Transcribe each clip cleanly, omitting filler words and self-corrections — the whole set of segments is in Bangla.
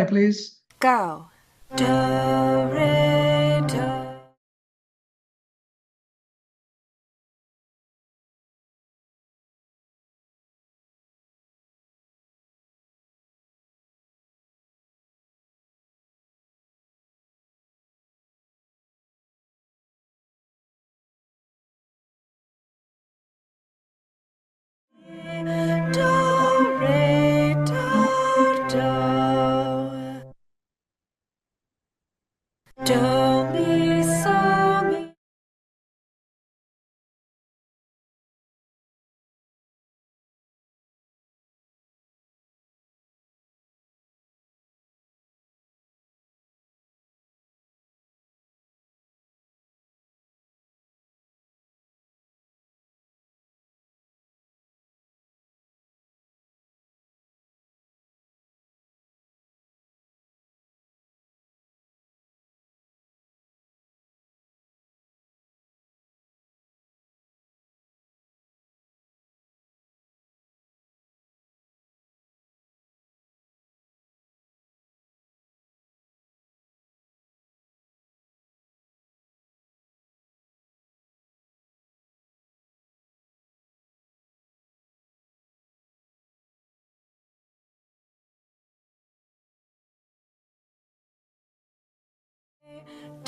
হয় please? Go. Do, re, do. Do, re, do, do. Do, mi, so, mi.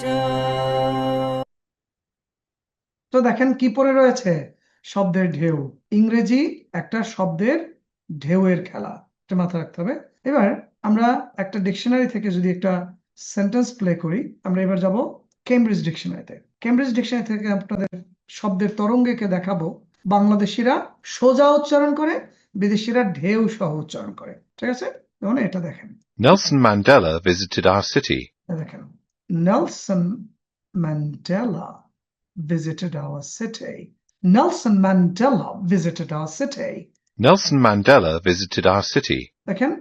Do. তো দেখেন কি পড়ে রয়েছে, শব্দের ঢেউ। ইংরেজি একটা শব্দের ঢেউয়ের খেলা, এটা মাথায় রাখতে হবে। এবার আমরা একটা ডিকশনারি থেকে যদি একটা সেন্টেন্স প্লে করি, আমরা এবার যাব কেমব্রিজ ডিকশনারিতে। কেমব্রিজ ডিকশনারি থেকে আপনাদের শব্দের তরঙ্গকে দেখাবো বাংলাদেশিরা সোজা উচ্চারণ করে, বিদেশিরা ঢেউ সহ উচ্চারণ করে। ঠিক আছে, যেমন এটা দেখেন। Nelson Mandela visited our city. দেখেন, Nelson Mandela visited our city. Nelson Mandela visited our city. Nelson Mandela visited our city. দেখেন,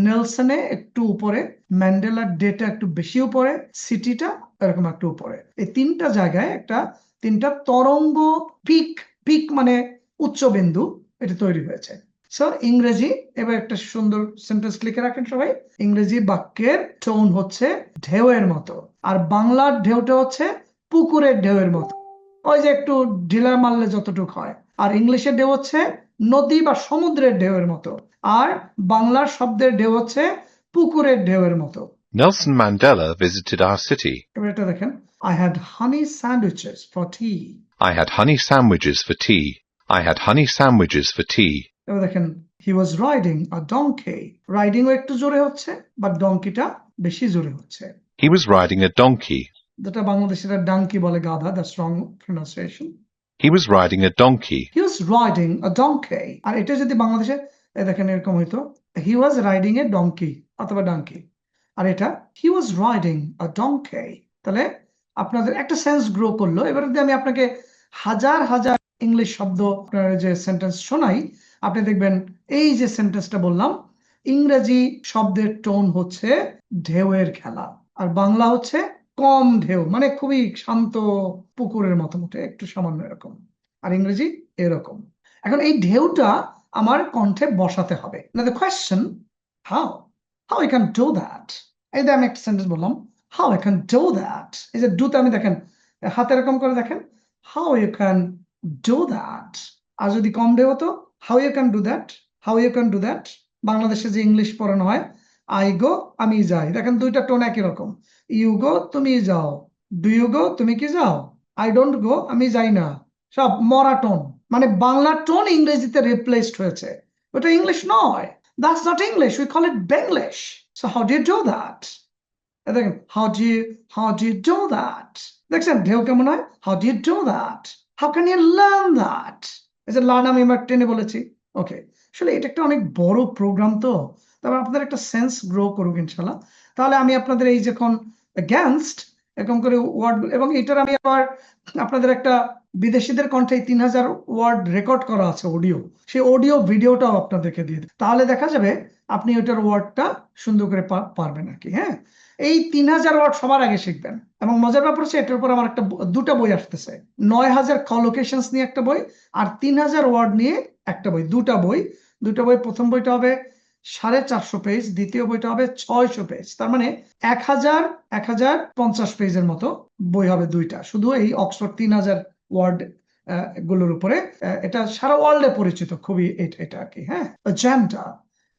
নেলসনে একটু উপরে, ম্যান্ডেলার ডেটা একটু বেশি উপরে, সিটিটা এরকম একটু উপরে। এই তিনটা জায়গায় একটা তিনটা তরঙ্গ পিক, পিক মানে উচ্চবিন্দু, এটা তৈরি হয়েছে। সো ইংরেজি, এবার একটা সুন্দর সেন্টেন্স লিখে রাখেন সবাই। ইংরেজি বাক্যের টোন হচ্ছে ঢেউয়ের মতো, আর বাংলার ঢেউটা হচ্ছে পুকুরের ঢেউয়ের মতো, ওই যে একটু ঢিলা মারলে যতটুক হয়। আর ইংলিশের ঢেউ হচ্ছে নদী বা সমুদ্রের ঢেউয়ের মতো, আর বাংলার শব্দের ঢেউ হচ্ছে পুকুরের ঢেউয়ের মতো। Nelson Mandela visited our city. এবার এটা দেখেন, I had honey sandwiches for tea. I had honey sandwiches for tea. I had honey sandwiches for tea. এবার দেখেন, he was riding a donkey. রাইডিংও একটু জোরে হচ্ছে, বাট ডঙ্কিটা বেশি জোরে হচ্ছে। He was riding a donkey. যেটা বাংলাদেশিরা ডাঙ্কি বলে, গাধা, that's wrong pronunciation. He was riding a donkey. He was riding a donkey. আর এটা যদি বাংলাদেশে দেখেন এরকম হইতো, he was riding a donkey অথবা ডাঙ্কি। আর এটা he was riding a donkey। তাহলে আপনাদের একটা সেন্স গ্রো করলো। এবার যদি আমি আপনাকে হাজার হাজার ইংলিশ শব্দ আপনার যে সেন্টেন্স শোনাই, আপনি দেখবেন এই যে সেন্টেন্সটা বললাম, ইংরেজি শব্দের টোন হচ্ছে ঢেউয়ের খেলা, আর বাংলা হচ্ছে কম ঢেউ, মানে খুবই শান্ত পুকুরের মতো মতো একটু সামান্য এরকম, আর ইংরেজি এরকম। এখন এই ঢেউটা আমার কণ্ঠে বসাতে হবে। না, the question, how how I can do that. এই যে আমি একটা সেন্টেন্স বললাম, how I can do that, এই যে ডুতে আমি দেখেন হাতে এরকম করে দেখেন, how you can do that. আর যদি কম ঢেউ হতো, how you can do that, how you can do that. বাংলাদেশে যে ইংলিশ পড়ানো হয়, আই গো আমি যাই, দেখেন দুইটা টোন একই রকম। ইউ গো তুমি যাও, ডু ইউ গো তুমি কি যাও, আই ডোন্ট গো আমি যাই না, সব মরা টোন। মানে বাংলা টোন ইংরেজিতে রিপ্লেসড হয়েছে, ওটা ইংলিশ নয়। That's not English, we call it Bengalish. So how do you do that? দেখেন, how do you do that. দেখছেন ঢেউ কেমন হয়? How do you do that, how can you learn that. এই যে লার্ন আমি এবার টেনে বলেছি। ওকে, আসলে এটা একটা অনেক বড় প্রোগ্রাম, তো তারপর আপনাদের একটা সেন্স গ্রো করুক ইনশাল্লাহ। তাহলে আমি আপনাদের এই যখন অ্যাগেনস্ট এরকম করে ওয়ার্ড, এবং এটার আমি আবার আপনাদের একটা বিদেশিদের কণ্ঠে 3000 ওয়ার্ড রেকর্ড করা আছে অডিও, সেই অডিও ভিডিওটাও আপনাদেরকে দিয়ে দিই, তাহলে দেখা যাবে আপনি ওইটার ওয়ার্ডটা সুন্দর করে পারবেন আর কি। হ্যাঁ, এই 3000 ওয়ার্ড সবার আগে শিখবেন। এবং মজার ব্যাপার হচ্ছে এটার উপর আমার একটা দুটা বই আসতেছে, 9000 কলোকেশনস নিয়ে একটা বই, আর 3000 ওয়ার্ড নিয়ে একটা বই, দুটা বই। প্রথম বইটা হবে 450 পেজ, দ্বিতীয় বইটা হবে 600 পেজ, তার মানে 1050 পেজের মতো বই হবে দুইটা, শুধু এই অক্সফোর্ড 3000 ওয়ার্ড গুলোর উপরে। এটা সারা ওয়ার্ল্ডে পরিচিত খুবই, এটা আর কি। হ্যাঁ, এজেন্ডা,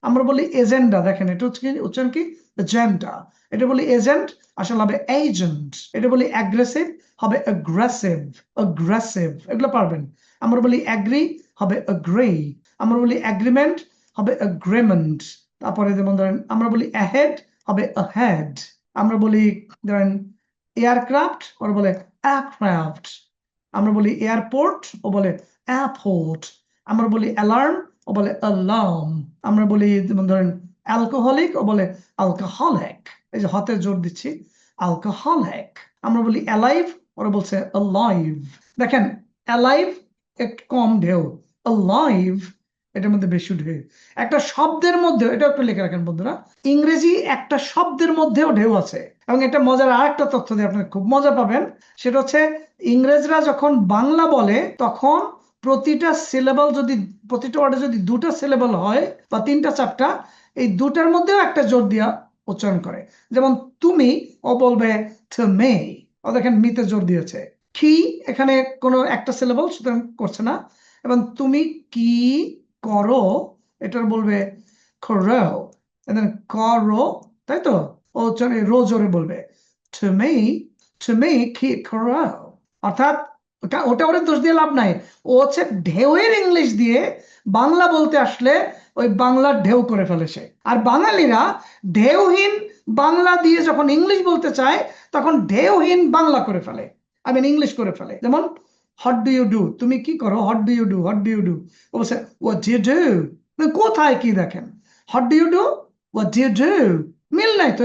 আমরা বলি এজেন্ডা, দেখেন এটা হচ্ছে কি উচ্চারণ কি, এজেন্ডা। এটা বলি এজেন্ট, আসলে হবে এজেন্ট। এটা বলি অ্যাগ্রেসিভ, হবে অ্যাগ্রেসিভ, অ্যাগ্রেসিভ, এগুলো পারবেন। আমরা বলি অ্যাগ্রি, হবে অ্যাগ্রি। আমরা বলি অ্যাগ্রিমেন্ট, হবে অ্যাগ্রিমেন্ট। তারপরে যেমন ধরেন আমরা বলি অ্যাহেড, হবে অ্যাহেড। আমরা বলি ধরেন এয়ারক্রাফট, ওরা বলে এয়ারক্রাফট। আমরা বলি এয়ারপোর্ট, ও বলে এয়ারপোর্ট। আমরা বলি অ্যালার্ম, ও বলে অ্যালার্ম। আমরা বলি যেমন ধরেন অ্যালকোহলিক, ও বলে অ্যালকোহলিক। এই যে হতে জোর দিচ্ছি, অ্যালকোহলিক। আমরা বলি অ্যালাইভ, ওরা বলছে অ্যালাইভ। দেখেন অ্যালাইভ একটু কম ঢেউ, অ্যালাইভ এটার মধ্যে বেশি ঢেউ। একটা শব্দের মধ্যে, এটা একটু লিখে রাখেন বন্ধুরা, ইংরেজি একটা শব্দের মধ্যেও ঢেউ আছে। এবং এটা মজার আরেকটা তথ্য দিয়ে আপনারা খুব মজা পাবেন, সেটা হচ্ছে ইংরেজরা যখন বাংলা বলে তখন প্রতিটা সিলেবল যদি, প্রতিটা ওয়ার্ডে যদি দুটা সিলেবল হয় বা তিনটা চারটা, এই দুটার মধ্যেও একটা জোর দিয়া উচ্চারণ করে। যেমন তুমি, ও বলবে তুমি, ও দেখেন মিতে জোর দিয়েছে। কি, এখানে কোনো একটা সিলেবল সুতরাং করছে না। এবং তুমি কি করো, এটার বলবে করো, করো, তাই তো, ও রো জোরে বলবে তুমি, তুমি কি করো। অর্থাৎ ওটা ওটা দোষ দিয়ে লাভ নাই, ও হচ্ছে ঢেউয়ের ইংলিশ দিয়ে বাংলা বলতে আসলে ওই বাংলার ঢেউ করে ফেলে সে। আর বাঙালিরা ঢেউহীন বাংলা দিয়ে যখন ইংলিশ বলতে চায় তখন ঢেউহীন বাংলা করে ফেলে, আই মিন ইংলিশ করে ফেলে। যেমন হোয়াট ডু ইউ ডু, তুমি কি করো, what do you do, what do you do, ও বলছে হোয়াট ডু ইউ ডু। কোথায় কি দেখেন, what do you do, what do you do, মিল নাই তো।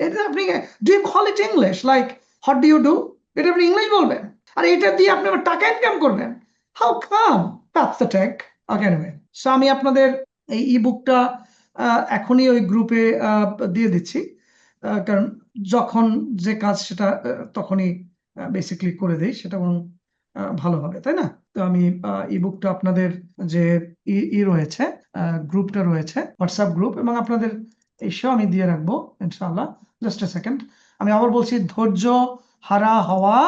এটা আপনি do you call it English, like what do you do, এটা আপনি ইংলিশ বলবেন, আর এটা দিয়ে আপনি আবার টাকা ইনকাম করবেন। How come, that's the take. Okay, anyway, so আমি আপনাদের এই ইবুকটা এখনই ওই গ্রুপে দিয়ে দিচ্ছি, কারণ যখন যে কাজ সেটা তখনই বেসিক্যালি করে দেই, সেটা বরং ভালো হবে, তাই না? তো আমি ইবুকটা আপনাদের যে রয়েছে, গ্রুপটা রয়েছে, হোয়াটসঅ্যাপ গ্রুপ, এবং আপনাদের এসেও আমি দিয়ে রাখবো ইনশাআল্লাহ। জাস্ট এ সেকেন্ড, আমি আবার বলছি, ধৈর্য হারা হওয়া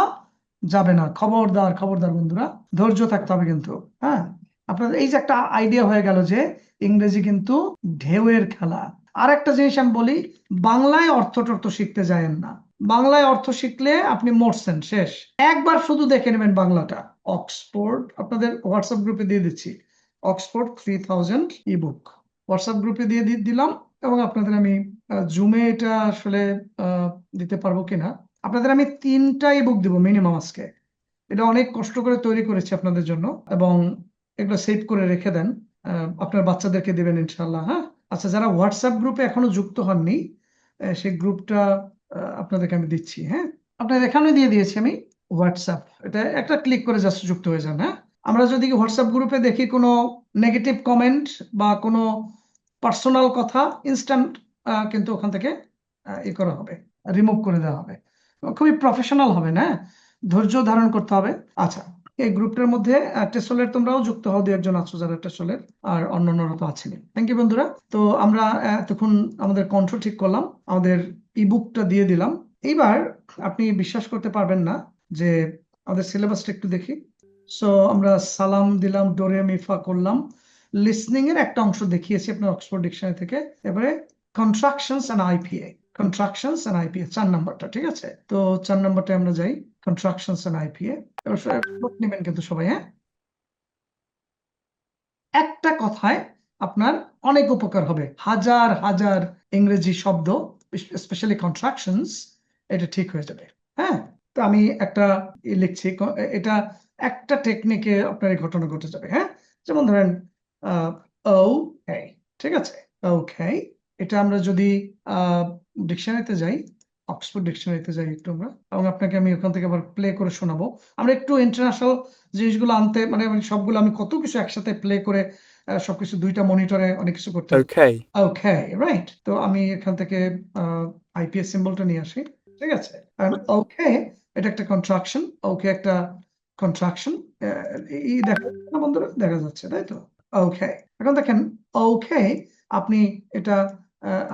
যাবে না, খবরদার খবরদার বন্ধুরা, ধৈর্য থাকতে হবে কিন্তু। হ্যাঁ, আপনাদের এই যে একটা আইডিয়া হয়ে গেল যে ইংরেজি কিন্তু ঢেউয়ের খেলা। আর একটা জিনিস আমি বলি, বাংলায় অর্থ টর্থ শিখতে যায়েন না। বাংলায় অর্থ শিখলে আপনি মরছেন, শেষ। একবার শুধু দেখে নেবেন বাংলাটা। অক্সফোর্ড আপনাদের হোয়াটসঅ্যাপ গ্রুপে দিয়ে দিচ্ছি, অক্সফোর্ড 3000 ইবুক হোয়াটসঅ্যাপ গ্রুপে দিয়ে দিলাম। এবং আপনাদের আমি জুমে এটা আসলে দিতে পারবো কিনা, আপনাদের আমি 3টা ইবুক দিব মিনিমাম আজকে। এটা অনেক কষ্ট করে তৈরি করেছি আপনাদের জন্য, এবং এগুলো সেভ করে রেখে দেন, আপনার বাচ্চাদেরকে দিবেন ইনশাল্লাহ। হ্যাঁ, আচ্ছা, যারা হোয়াটসঅ্যাপ গ্রুপে এখনো যুক্ত হননি, সেই গ্রুপটা আপনাদেরকে আমি দিচ্ছি। হ্যাঁ, আপনার এখানে দিয়ে দিয়েছি আমি হোয়াটসঅ্যাপ, এটা একটা ক্লিক করে জাস্ট যুক্ত হয়ে যান। হ্যাঁ, আমরা যদি হোয়াটসঅ্যাপ গ্রুপে দেখি কোনো নেগেটিভ কমেন্ট বা কোনো পার্সোনাল কথা, ইনস্ট্যান্ট কিন্তু ওখান থেকে ই করা হবে, রিমুভ করে দেওয়া হবে। খুবই প্রফেশনাল হবে না, ধৈর্য ধারণ করতে হবে। আচ্ছা, এই গ্রুপটার মধ্যে টেসলের তোমরাও যুক্ত হও, দু একজন আছো যারা টেসলের, আর অন্যান্যরা তো আছেন। থ্যাংক ইউ বন্ধুরা। তো আমরা এতক্ষণ আমাদের কণ্ঠ ঠিক করলাম, আমাদের ইবুকটা দিয়ে দিলাম। এইবার আপনি বিশ্বাস করতে পারবেন না যে আমাদের সিলেবাসটা একটু দেখি। সো আমরা সালাম দিলাম, ডোরে মিফা করলাম, লিসনিং এর একটা অংশ দেখিয়েছি আপনার অক্সফোর্ড ডিকশনারি থেকে। এবারে contractions and IPA, contractions and IPA 4 নাম্বারটা, ঠিক আছে? তো 4 নাম্বারটা আমরা যাই, কন্ট্রাকশনস এন্ড আইপিএ। এবার নোট নেবেন কিন্তু সবাই। হ্যাঁ, একটা কথায় আপনার অনেক উপকার হবে, হাজার হাজার ইংরেজি শব্দ, স্পেশালি কন্ট্রাকশনস, এটা ঠিক হয়ে যাবে। হ্যাঁ, তো আমি একটা লিখছি, এটা একটা টেকনিকে আপনার এই ঘটনা ঘটে যাবে। হ্যাঁ, যেমন ধরেন ওকে, ঠিক আছে, ওকে, এটা আমরা যদি ডিকশনারিতে যাই, অক্সফোর্ড ডিকশনারিতে যাই একটু আমরা, এবং আপনাকে আমি ওখান থেকে আবার প্লে করে শোনাবো। আমরা একটু ইন্টারন্যাশনাল জিনিসগুলো আনতে, মানে সবগুলো আমি কত কিছু একসাথে প্লে করে সবকিছু 2টা মনিটরে অনেক কিছু করতে। Okay. ওকে, রাইট। তো আমি এখান থেকে আইপিএস সিম্বলটা নিয়ে আসি, ঠিক আছে? ওকে, এটা একটা কন্ট্রাকশন, ওকে একটা কন্ট্রাকশন, এই দেখা না বন্ধুরা, দেখা যাচ্ছে তাই তো? ওকে, এখন দেখেন ওকে আপনি এটা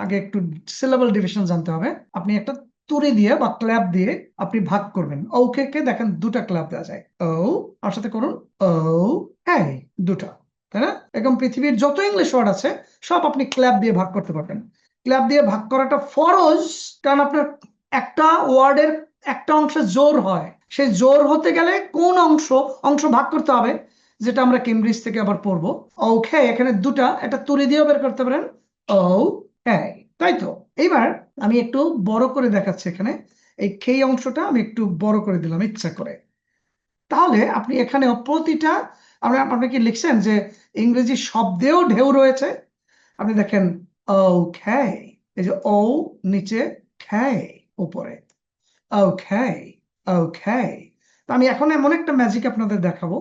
আগে একটু সিলেবল ডিভিশন জানতে হবে। আপনি একটা তুড়ি দিয়ে বা ক্ল্যাপ দিয়ে আপনি ভাগ করবেন। ওকে কে দেখেন দুটা ক্ল্যাপ দেওয়া যায়, ও আমার সাথে করুন, ও হ্যাঁ, দুটা, তাই না? এরকম পৃথিবীর যত ইংলিশ ওয়ার্ড আছে সব আপনি ক্ল্যাপ দিয়ে ভাগ করতে পারবেন। ক্ল্যাপ দিয়ে ভাগ করাটা ফরজ, কারণ আপনার একটা ওয়ার্ডের একটা অংশে জোর হয়, সেই জোর হতে গেলে কোন অংশ ভাগ করতে হবে, যেটা আমরা কেমব্রিজ থেকে আবার পড়বো। ওকে, এখানে দুটা, এটা তুড়ি দিয়েও বের করতে পারেন, ও হ্যাঁ, তাই তো। এইবার আমি একটু বড় করে দেখাচ্ছি এখানে, এই কে অংশটা আমি একটু বড় করে দিলাম ইচ্ছা করে। তাহলে আপনি এখানে প্রতিটা, আপনি কি লিখছেন যে ইংরেজি শব্দেও ঢেউ রয়েছে? আপনি দেখেন ওকে, এই যে ও নিচে, কে উপরে, ওকে ওকে। তো আমি এখন এমন একটা ম্যাজিক আপনাদের দেখাবো